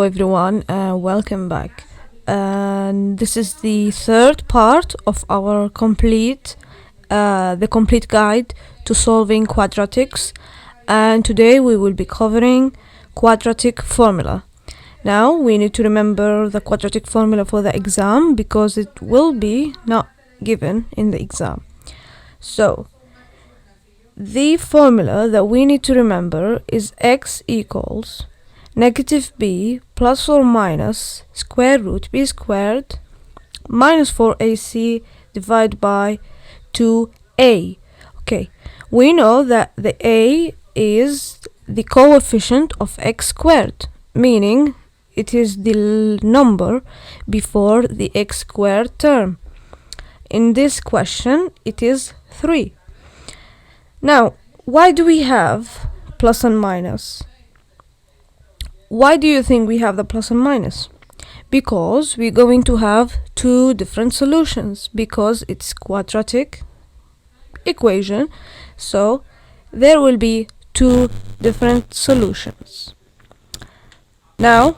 Hello everyone, welcome back. And this is the third part of our complete guide to solving quadratics. And today we will be covering quadratic formula. Now we need to remember the quadratic formula for the exam because it will be not given in the exam. So the formula that we need to remember is x equals negative b plus or minus square root b squared minus 4ac divided by 2a. Okay, we know that the a is the coefficient of x squared, meaning it is the number before the x squared term. In this question it is 3. Now, why do we have plus and minus? Why do you think we have the plus and minus? Because we're going to have two different solutions, because it's quadratic equation, so there will be two different solutions. Now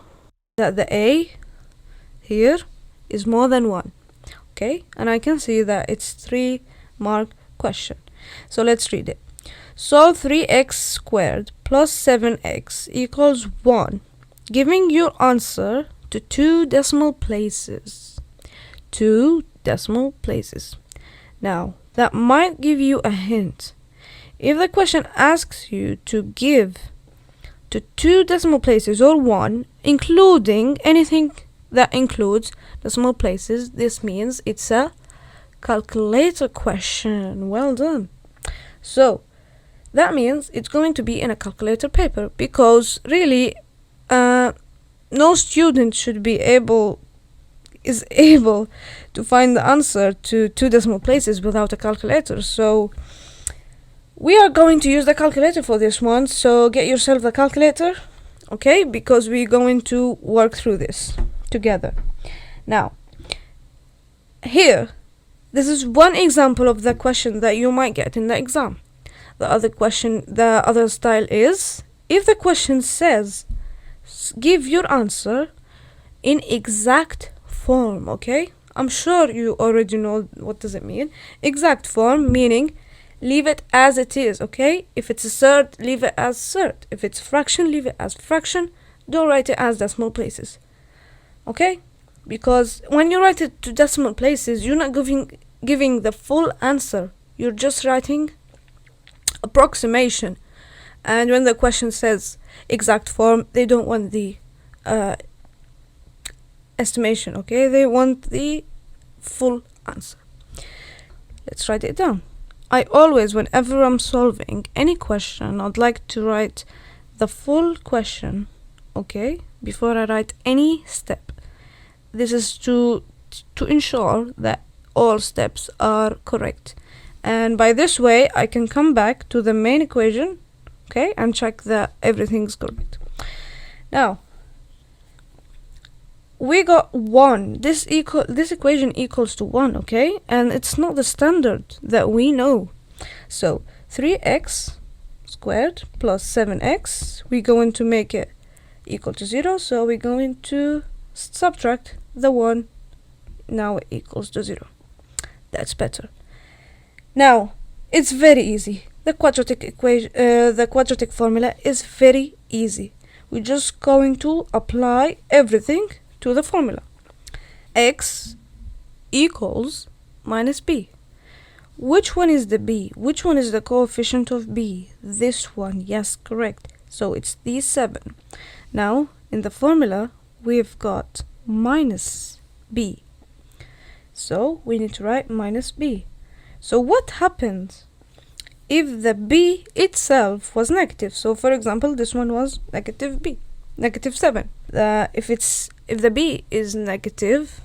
that the a here is more than 1, okay, and I can see that it's 3 mark question. So let's read it. Solve 3x squared plus 7x equals 1, giving your answer to 2 decimal places. 2 decimal places. Now, that might give you a hint. If the question asks you to give to 2 decimal places or 1, including anything that includes decimal places, this means it's a calculator question. Well done. So that means it's going to be in a calculator paper, because really no student should be able to find the answer to 2 decimal places without a calculator. So we are going to use the calculator for this one, so get yourself the calculator, okay, because we're going to work through this together. Now here, this is one example of the question that you might get in the exam. The other style is, if the question says give your answer in exact form, okay? I'm sure you already know what does it mean. Exact form meaning leave it as it is, okay? If it's a third, leave it as third. If it's fraction, leave it as fraction. Don't write it as decimal places, okay? Because when you write it to decimal places, you're not giving the full answer. You're just writing approximation. And when the question says exact form, they don't want the estimation, okay? They want the full answer. Let's write it down. I always, whenever I'm solving any question, I'd like to write the full question, okay, before I write any step. This is to ensure that all steps are correct, and by this way I can come back to the main equation, okay, and check that everything's correct. Now we got 1. This equation equals to 1, okay, and it's not the standard that we know. So 3x squared plus 7x, we're going to make it equal to 0, so we're going to subtract the 1. Now it equals to 0. That's better. Now it's very easy. The quadratic formula is very easy. We're just going to apply everything to the formula. X equals minus b. Which one is the b? Which one is the coefficient of b? This one. Yes, correct. So it's the 7. Now in the formula we've got minus b, so we need to write minus b. So what happens if the b itself was negative? So for example, this one was negative b, negative 7. If the b is negative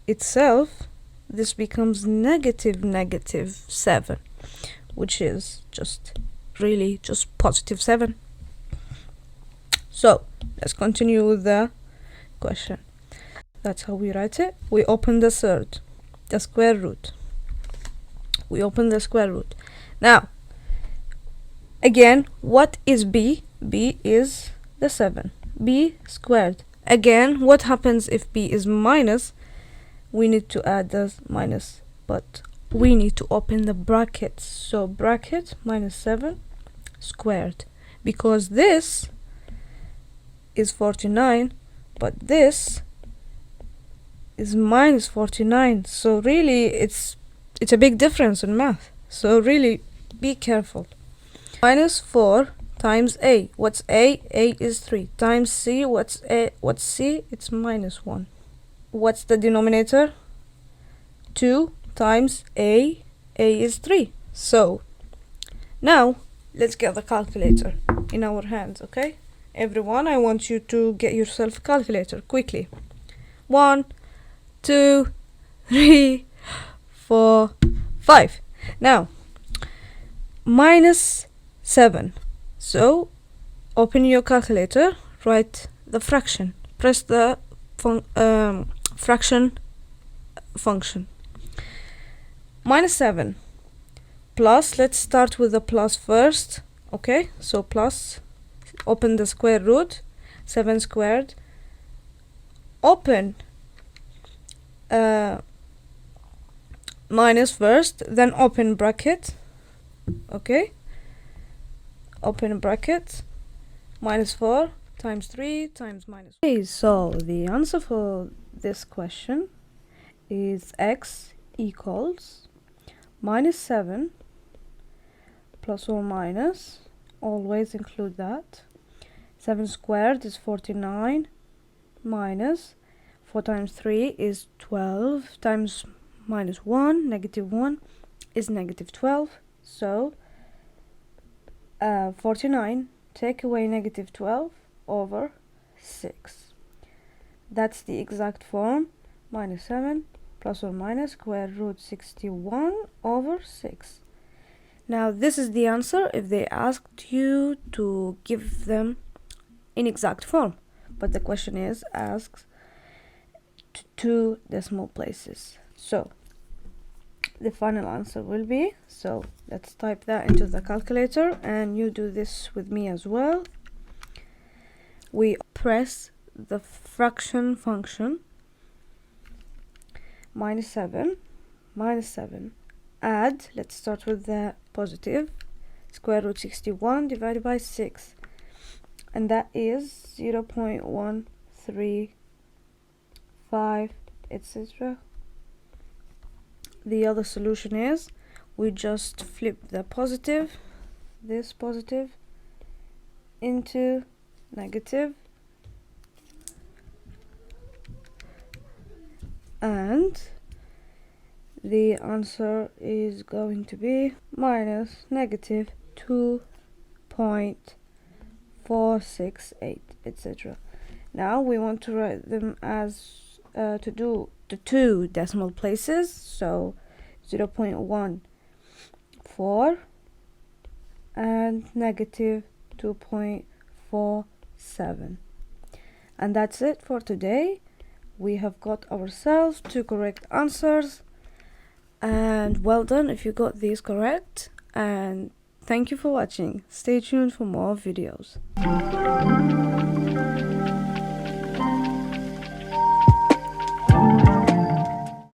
itself, this becomes negative 7, which is just positive 7. So let's continue with the question. That's how we write it. We open the third, the square root. We open the square root. Now again, what is b? b is the 7. b squared Again, what happens if b is minus? We need to add the minus, but we need to open the brackets. So bracket minus 7 squared, because this is 49, but this is minus 49. So really it's a big difference in math. So really be careful. Minus 4 times a. What's a? A is 3. Times c. What's a? What's c? It's minus 1. What's the denominator? 2 times a. A is 3. So now let's get the calculator in our hands, okay? Everyone, I want you to get yourself a calculator quickly. 1, 2, 3, 4, 5. Now minus 7. So open your calculator, write the fraction, press the fraction function. Minus 7 plus, let's start with the plus first, okay? So plus, open the square root, 7 squared, open minus first, then open bracket, okay? Open bracket, minus 4 times 3 times minus 1. Okay, so the answer for this question is x equals minus 7 plus or minus, always include that, 7 squared is 49, minus 4 times 3 is 12, times minus 1, negative 1 is negative 12. So 49, take away negative 12 over 6. That's the exact form. Minus 7 plus or minus square root 61 over 6. Now this is the answer if they asked you to give them in exact form, but the question is asks two decimal places. So the final answer will be, so let's type that into the calculator and you do this with me as well. We press the fraction function, minus 7, add, let's start with the positive, square root 61 divided by 6, and that is 0.135, etc. The other solution is we just flip the positive, this positive into negative, and the answer is going to be minus negative 2.468, etc. Now we want to write them as to do the two decimal places, so 0.14 and negative 2.47. And that's it for today. We have got ourselves two correct answers, and well done if you got these correct, and thank you for watching. Stay tuned for more videos.